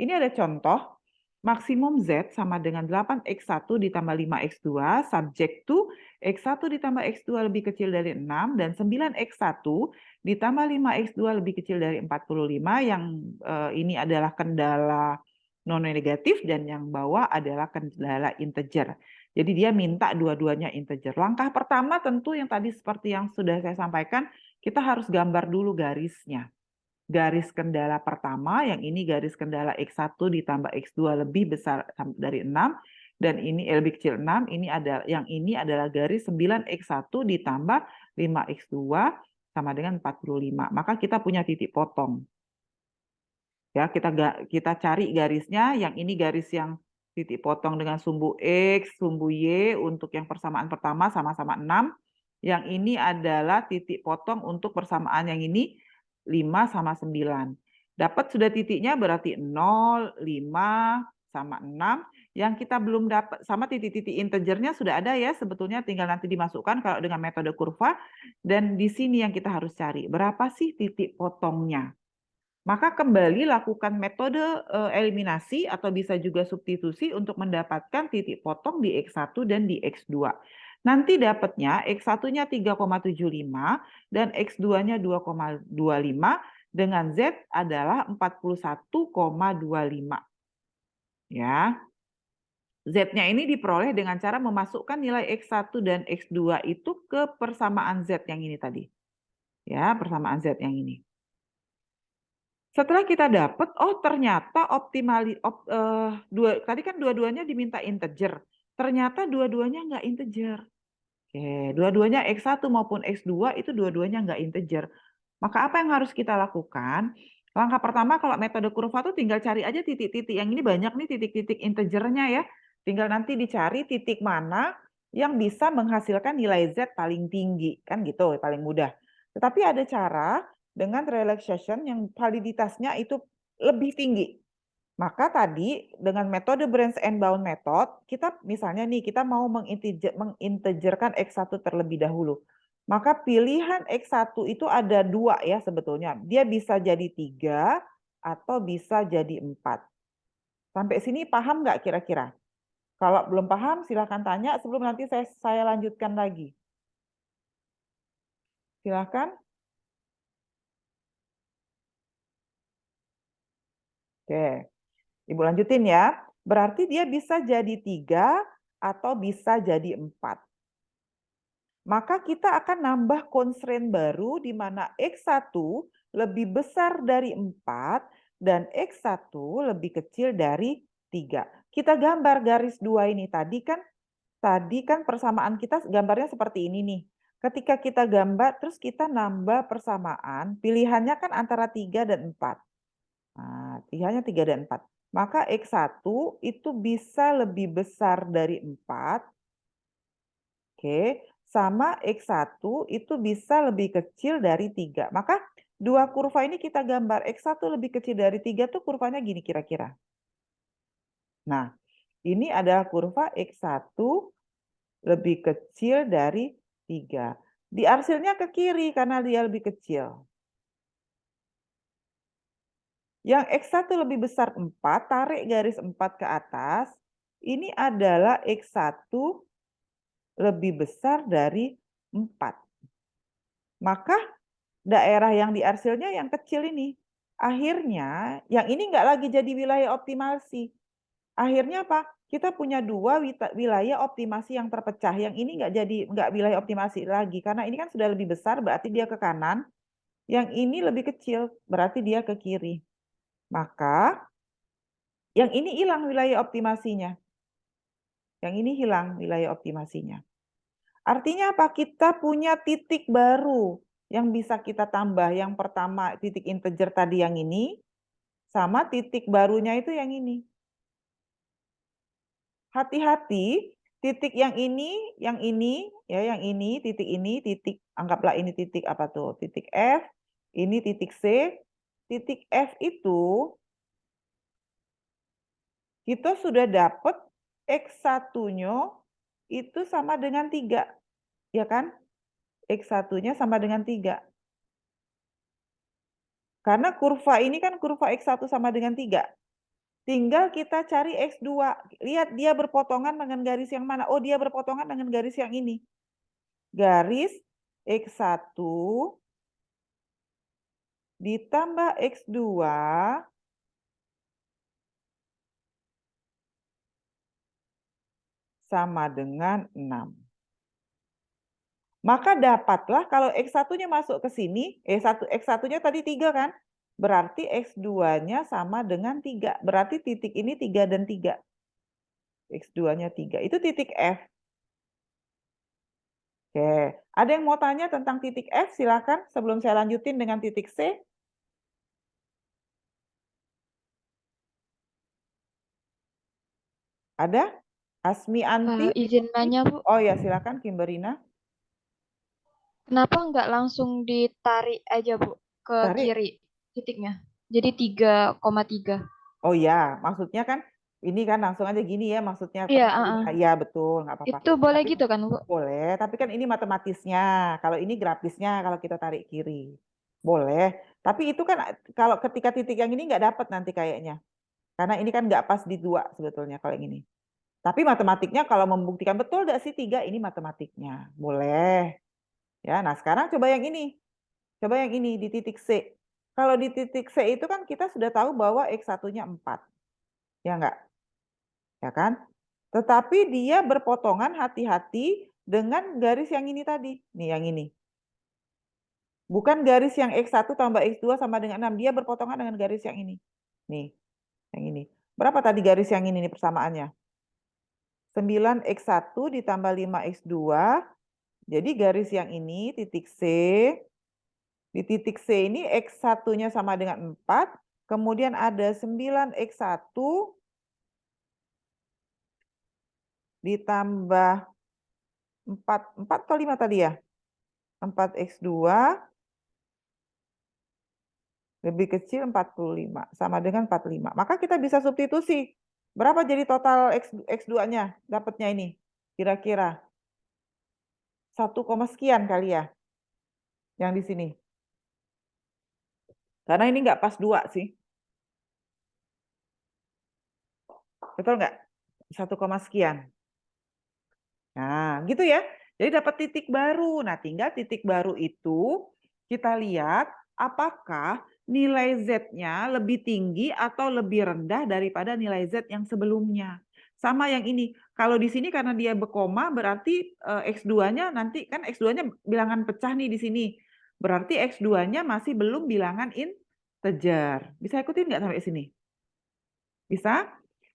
Ini ada contoh, maksimum Z sama dengan 8X1 ditambah 5X2, subject to X1 ditambah X2 lebih kecil dari 6, dan 9X1 ditambah 5X2 lebih kecil dari 45, yang ini adalah kendala non-negatif, dan yang bawah adalah kendala integer. Jadi dia minta dua-duanya integer. Langkah pertama tentu yang tadi seperti yang sudah saya sampaikan, kita harus gambar dulu garisnya. Garis kendala pertama, yang ini garis kendala X1 ditambah X2 lebih besar dari 6, dan ini lebih kecil 6, yang ini adalah garis 9X1 ditambah 5X2 sama dengan 45. Maka kita punya titik potong. Ya, kita cari garisnya, yang ini garis yang titik potong dengan sumbu X, sumbu Y untuk yang persamaan pertama sama-sama 6. Yang ini adalah titik potong untuk persamaan yang ini 5 sama 9. Dapat sudah titiknya berarti 0, 5, sama 6. Yang kita belum dapat, sama titik-titik integernya sudah ada ya, sebetulnya tinggal nanti dimasukkan kalau dengan metode kurva. Dan di sini yang kita harus cari, berapa sih titik potongnya? Maka kembali lakukan metode eliminasi atau bisa juga substitusi untuk mendapatkan titik potong di X1 dan di X2. Nanti dapatnya X1-nya 3,75 dan X2-nya 2,25 dengan Z adalah 41,25. Ya. Z-nya ini diperoleh dengan cara memasukkan nilai X1 dan X2 itu ke persamaan Z yang ini tadi. Ya, persamaan Z yang ini. Setelah kita dapat, oh ternyata tadi kan dua-duanya diminta integer. Ternyata dua-duanya nggak integer. Oke, dua-duanya X1 maupun X2 itu dua-duanya nggak integer. Maka apa yang harus kita lakukan? Langkah pertama kalau metode kurva itu tinggal cari aja titik-titik. Yang ini banyak nih titik-titik integernya ya. Tinggal nanti dicari titik mana yang bisa menghasilkan nilai Z paling tinggi. Kan gitu, paling mudah. Tetapi ada cara dengan relaxation yang validitasnya itu lebih tinggi. Maka tadi dengan metode branch and bound method, kita misalnya nih, kita mau mengintegerkan X1 terlebih dahulu. Maka pilihan X1 itu ada 2 ya sebetulnya. Dia bisa jadi 3 atau bisa jadi 4. Sampai sini paham nggak kira-kira? Kalau belum paham, silahkan tanya sebelum nanti saya lanjutkan lagi. Silahkan. Oke, Ibu lanjutin ya. Berarti dia bisa jadi 3 atau bisa jadi 4. Maka kita akan nambah constraint baru di mana X1 lebih besar dari 4 dan X1 lebih kecil dari 3. Kita gambar garis 2 ini. Tadi kan persamaan kita gambarnya seperti ini nih. Ketika kita gambar, terus kita nambah persamaan, pilihannya kan antara 3 dan 4. Nah, pilihannya 3 dan 4. Maka X1 itu bisa lebih besar dari 4. Oke, sama X1 itu bisa lebih kecil dari 3. Maka dua kurva ini kita gambar. X1 lebih kecil dari 3 tuh kurvanya gini kira-kira. Nah, ini adalah kurva X1 lebih kecil dari 3. Diarsilnya ke kiri karena dia lebih kecil. Yang X1 lebih besar 4, tarik garis 4 ke atas. Ini adalah X1 lebih besar dari 4. Maka daerah yang diarsilnya yang kecil ini. Akhirnya yang ini nggak lagi jadi wilayah optimasi. Akhirnya apa? Kita punya 2 wilayah optimasi yang terpecah. Yang ini nggak wilayah optimasi lagi. Karena ini kan sudah lebih besar, berarti dia ke kanan. Yang ini lebih kecil, berarti dia ke kiri. Maka yang ini hilang wilayah optimasinya. Yang ini hilang wilayah optimasinya. Artinya apa? Kita punya titik baru yang bisa kita tambah. Yang pertama titik integer tadi yang ini, sama titik barunya itu yang ini. Hati-hati, titik yang ini, ya yang ini, titik, anggaplah ini titik apa tuh? Titik F, ini titik C. Titik F itu kita sudah dapat X1-nya itu sama dengan 3. Ya kan? X1-nya sama dengan 3. Karena kurva ini kan kurva X1 sama dengan 3. Tinggal kita cari X2. Lihat dia berpotongan dengan garis yang mana. Oh, dia berpotongan dengan garis yang ini. Garis X1 ditambah X2 sama dengan 6. Maka dapatlah kalau X1-nya masuk ke sini, X1-nya tadi 3 kan? Berarti X2-nya sama dengan 3. Berarti titik ini 3 dan 3. X2-nya 3. Itu titik F. Oke, ada yang mau tanya tentang titik F? Silakan sebelum saya lanjutin dengan titik C. Ada? Asmi Anti? Izin nanya, Bu. Oh ya, silakan Kimberina. Kenapa nggak langsung ditarik aja, Bu, ke Tarik. kiri titiknya? Jadi 3,3. Oh ya, maksudnya kan ini kan langsung aja gini ya maksudnya. Iya, Iya betul, nggak apa-apa. Itu boleh Tapi gitu kan, Bu? boleh, tapi kan ini matematisnya. Kalau ini grafisnya kalau kita tarik kiri. Boleh. Tapi itu kan kalau ketika titik yang ini nggak dapat nanti kayaknya. Karena ini kan nggak pas di 2 sebetulnya kalau yang ini. Tapi matematiknya kalau membuktikan betul nggak sih 3, ini matematiknya. Boleh. Ya, nah sekarang coba yang ini. Coba yang ini di titik C. Kalau di titik C itu kan kita sudah tahu bahwa X1-nya 4. Ya enggak? Ya kan? Tetapi dia berpotongan, hati-hati dengan garis yang ini tadi. Nih yang ini. Bukan garis yang X1 tambah X2 sama dengan 6. Dia berpotongan dengan garis yang ini. Nih, yang ini. Berapa tadi garis yang ini nih persamaannya? 9X1 ditambah 5X2. Jadi garis yang ini, titik C. Di titik C ini X1-nya sama dengan 4. Kemudian ada 9X1 ditambah 4 atau 5 tadi ya? 4X2 Lebih kecil 45, sama dengan 45. Maka kita bisa substitusi. Berapa jadi total X2-nya? Dapatnya ini, kira-kira 1, sekian kali ya, yang di sini. Karena ini nggak pas 2 sih. Betul nggak? 1, sekian. Nah, gitu ya. Jadi dapat titik baru. Nah, tinggal titik baru itu kita lihat apakah nilai Z-nya lebih tinggi atau lebih rendah daripada nilai Z yang sebelumnya. Sama yang ini. Kalau di sini karena dia berkoma berarti X2-nya nanti kan X2-nya bilangan pecah nih di sini. Berarti X2-nya masih belum bilangan integer. Bisa ikutin nggak sampai sini? Bisa?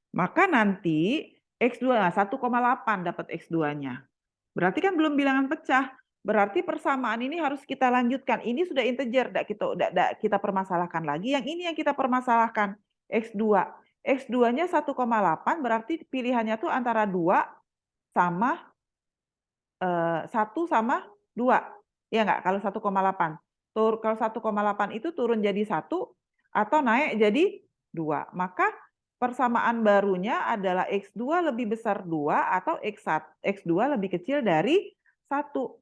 Maka nanti X2, 1,8 dapat X2-nya. Berarti kan belum bilangan pecah. Berarti persamaan ini harus kita lanjutkan. Ini sudah integer, kita permasalahkan lagi. Yang ini yang kita permasalahkan, X2. X2-nya 1,8 berarti pilihannya tuh antara 2 sama 1 sama 2. Ya nggak? Kalau 1,8. Kalau 1,8 itu turun jadi 1 atau naik jadi 2. Maka persamaan barunya adalah X2 lebih besar 2 atau X2 lebih kecil dari 1.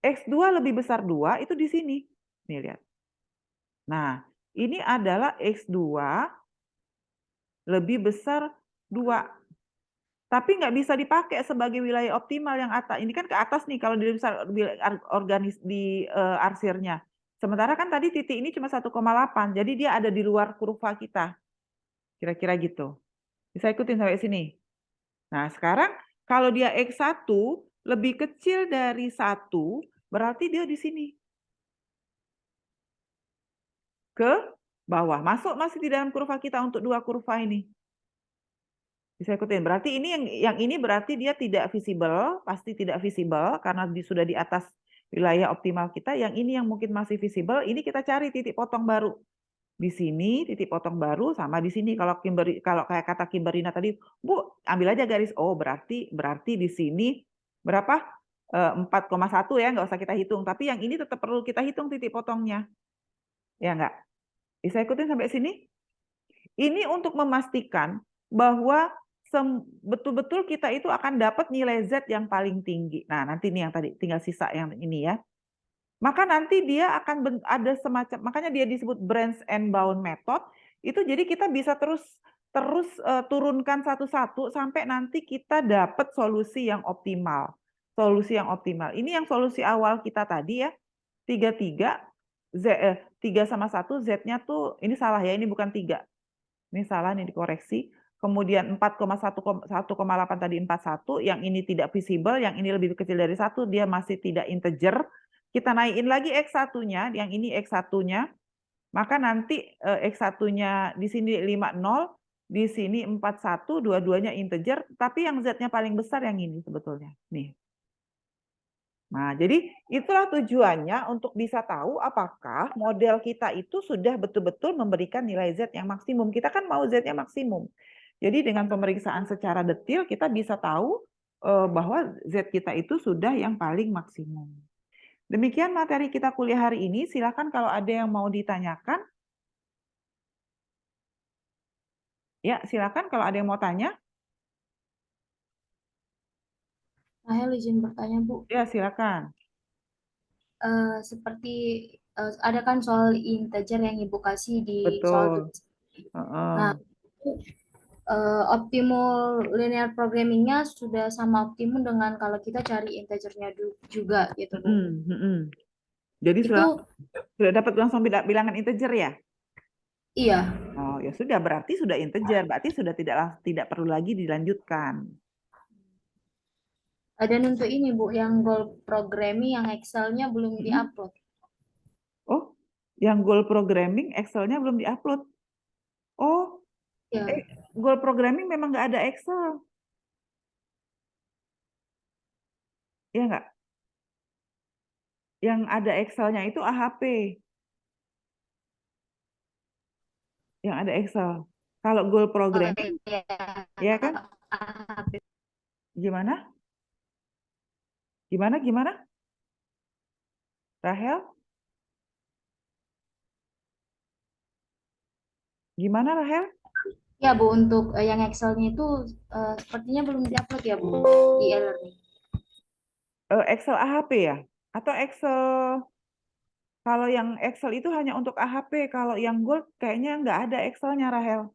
X2 lebih besar 2 itu di sini. Nih lihat. Nah, ini adalah X2 lebih besar 2. Tapi nggak bisa dipakai sebagai wilayah optimal yang atas. Ini kan ke atas nih kalau di arsirnya. Sementara kan tadi titik ini cuma 1,8. Jadi dia ada di luar kurva kita. Kira-kira gitu. Bisa ikutin sampai sini. Nah, sekarang kalau dia X1 lebih kecil dari 1, berarti dia di sini. Ke bawah. Masuk masih di dalam kurva kita untuk 2 kurva ini. Bisa ikutin. Berarti ini yang ini berarti dia tidak visible, pasti tidak visible karena sudah di atas wilayah optimal kita. Yang ini yang mungkin masih visible, ini kita cari titik potong baru. Di sini titik potong baru sama di sini. Kalau kayak kata Kimberina tadi, Bu, ambil aja garis. Oh, berarti di sini berapa? 4,1 ya, nggak usah kita hitung. Tapi yang ini tetap perlu kita hitung titik potongnya. Ya nggak? Bisa ikutin sampai sini? Ini untuk memastikan bahwa betul-betul kita itu akan dapat nilai Z yang paling tinggi. Nah, nanti ini yang tadi tinggal sisa yang ini ya. Maka nanti dia akan ada semacam, makanya dia disebut branch and bound method. Itu jadi kita bisa terus turunkan satu-satu sampai nanti kita dapat solusi yang optimal. Solusi yang optimal. Ini yang solusi awal kita tadi ya. 3 sama 1 Z-nya tuh ini salah ya, ini bukan 3. Ini salah, ini dikoreksi. Kemudian 4,1,8 tadi 41, yang ini tidak visible, yang ini lebih kecil dari 1, dia masih tidak integer. Kita naikin lagi X1-nya, yang ini X1-nya, maka nanti X1-nya di sini 50, di sini 41, dua-duanya integer, tapi yang Z-nya paling besar yang ini sebetulnya. Nih. Nah, jadi itulah tujuannya untuk bisa tahu apakah model kita itu sudah betul-betul memberikan nilai Z yang maksimum. Kita kan mau Z-nya maksimum. Jadi dengan pemeriksaan secara detail kita bisa tahu bahwa Z kita itu sudah yang paling maksimum. Demikian materi kita kuliah hari ini. Silakan kalau ada yang mau ditanyakan. Ya, silakan kalau ada yang mau tanya. Rahel izin bertanya, Bu. Ya, silakan. Seperti ada kan soal integer yang Ibu kasih di soal tulis. Nah, optimal linear programming-nya sudah sama optimum dengan kalau kita cari integernya juga gitu, Bu. Jadi sudah dapat langsung bilangan integer ya? Iya. Oh, ya sudah, berarti sudah integer, berarti sudah tidak perlu lagi dilanjutkan. Dan untuk ini, Bu, yang goal programming yang Excel-nya belum diupload. Oh, yang goal programming Excel-nya belum diupload. Oh, ya. Goal programming memang nggak ada Excel. Ya nggak? Yang ada Excel-nya itu AHP. Yang ada Excel. Kalau goal programming, ya kan? Gimana? Gimana? Rahel? Gimana Rahel? Ya Bu, untuk yang Excel-nya itu sepertinya belum diupload ya Bu di e-learning. Excel AHP ya? Atau Excel, kalau yang Excel itu hanya untuk AHP, kalau yang Gold kayaknya nggak ada Excel-nya Rahel.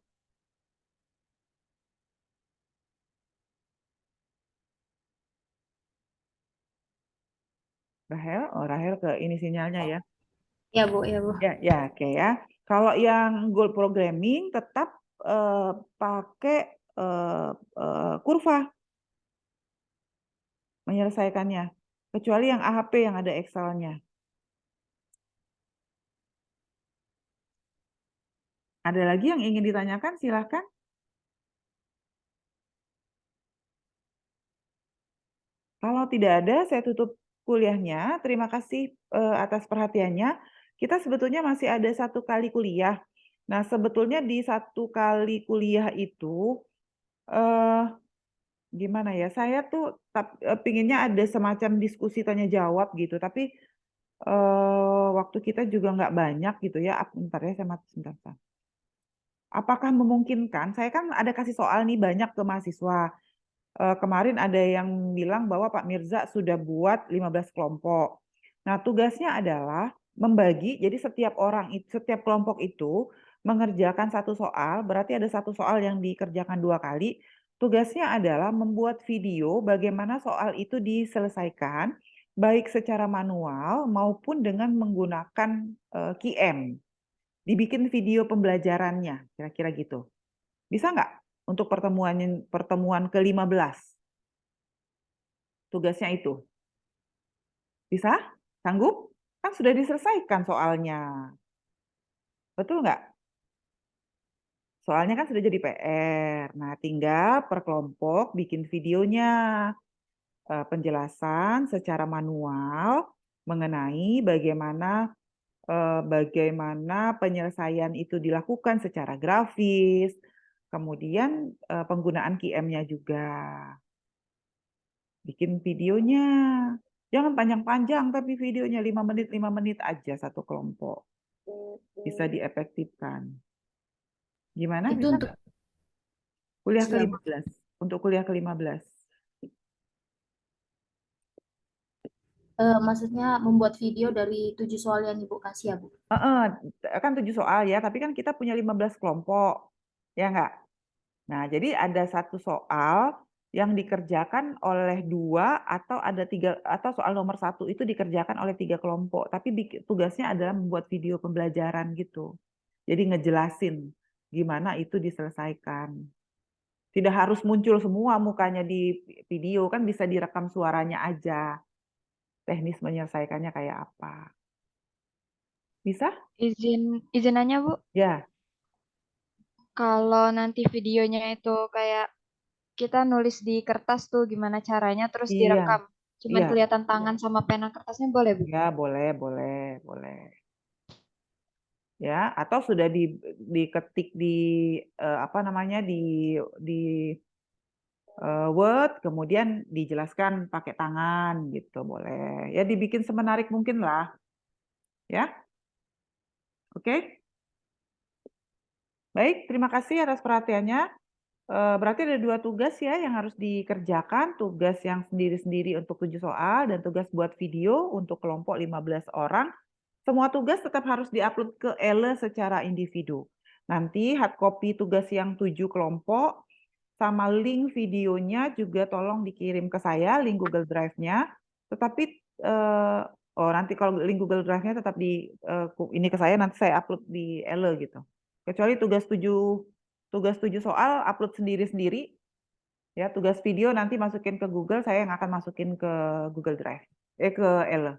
Rahel, oh Rahel ke ini sinyalnya ya. Ya Bu, ya Bu. Ya, oke ya. Kalau yang Gold Programming tetap pakai kurva menyelesaikannya, kecuali yang AHP yang ada Excel-nya. Ada lagi yang ingin ditanyakan? Silahkan. Kalau tidak ada, saya tutup kuliahnya. Terima kasih atas perhatiannya. Kita sebetulnya masih ada 1 kali kuliah. Nah, sebetulnya di 1 kali kuliah itu, gimana ya, saya tuh pinginnya ada semacam diskusi tanya jawab gitu, tapi waktu kita juga nggak banyak gitu ya. Bentar ya, saya mati sebentar. Apakah memungkinkan? Saya kan ada kasih soal nih banyak ke mahasiswa. Kemarin ada yang bilang bahwa Pak Mirza sudah buat 15 kelompok. Nah, tugasnya adalah membagi, jadi setiap kelompok itu mengerjakan 1 soal, berarti ada 1 soal yang dikerjakan 2 kali. Tugasnya adalah membuat video bagaimana soal itu diselesaikan, baik secara manual maupun dengan menggunakan QM. Dibikin video pembelajarannya, kira-kira gitu. Bisa nggak untuk pertemuan ke-15? Tugasnya itu. Bisa? Sanggup? Kan sudah diselesaikan soalnya. Betul nggak? Soalnya kan sudah jadi PR. Nah, tinggal per kelompok bikin videonya. Penjelasan secara manual mengenai bagaimana penyelesaian itu dilakukan secara grafis, kemudian penggunaan QM-nya juga. Bikin videonya. Jangan panjang-panjang, tapi videonya 5 menit aja 1 kelompok. Bisa diefektifkan. Gimana? Itu Bisa untuk nggak? Kuliah siap. ke-15. Untuk kuliah ke-15. Maksudnya membuat video dari 7 soal yang Ibu kasih ya Bu? Kan 7 soal ya, tapi kan kita punya 15 kelompok. Ya nggak? Nah, jadi ada 1 soal yang dikerjakan oleh 2 atau ada 3, atau soal nomor 1 itu dikerjakan oleh 3 kelompok, tapi tugasnya adalah membuat video pembelajaran gitu. Jadi ngejelasin gimana itu diselesaikan. Tidak harus muncul semua mukanya di video, kan bisa direkam suaranya aja. Teknis menyelesaikannya kayak apa. Bisa? Izin nanya, Bu. Ya. Kalau nanti videonya itu kayak kita nulis di kertas tuh gimana caranya terus Iya. direkam. Cuman Iya. kelihatan tangan sama pena kertasnya boleh, Bu? Ya, boleh. Ya, atau sudah diketik di apa namanya di Word, kemudian dijelaskan pakai tangan gitu, boleh. Ya, dibikin semenarik mungkin lah. Ya. Oke. Baik, terima kasih atas perhatiannya. Berarti ada 2 tugas ya yang harus dikerjakan, tugas yang sendiri-sendiri untuk 7 soal dan tugas buat video untuk kelompok 15 orang. Semua tugas tetap harus diupload ke ELE secara individu. Nanti hard copy tugas yang 7 kelompok sama link videonya juga tolong dikirim ke saya, link Google Drive-nya. Tetapi nanti kalau link Google Drive-nya tetap ini ke saya, nanti saya upload di ELE gitu. Kecuali tugas 7 soal upload sendiri-sendiri. Ya, tugas video nanti masukin ke Google, saya yang akan masukin ke Google Drive. Ke ELE.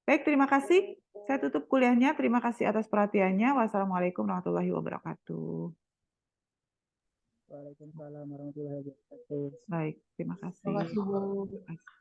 Baik, terima kasih. Saya tutup kuliahnya. Terima kasih atas perhatiannya. Wassalamualaikum warahmatullahi wabarakatuh. Waalaikumsalam warahmatullahi wabarakatuh. Baik, terima kasih. Terima kasih, Bu.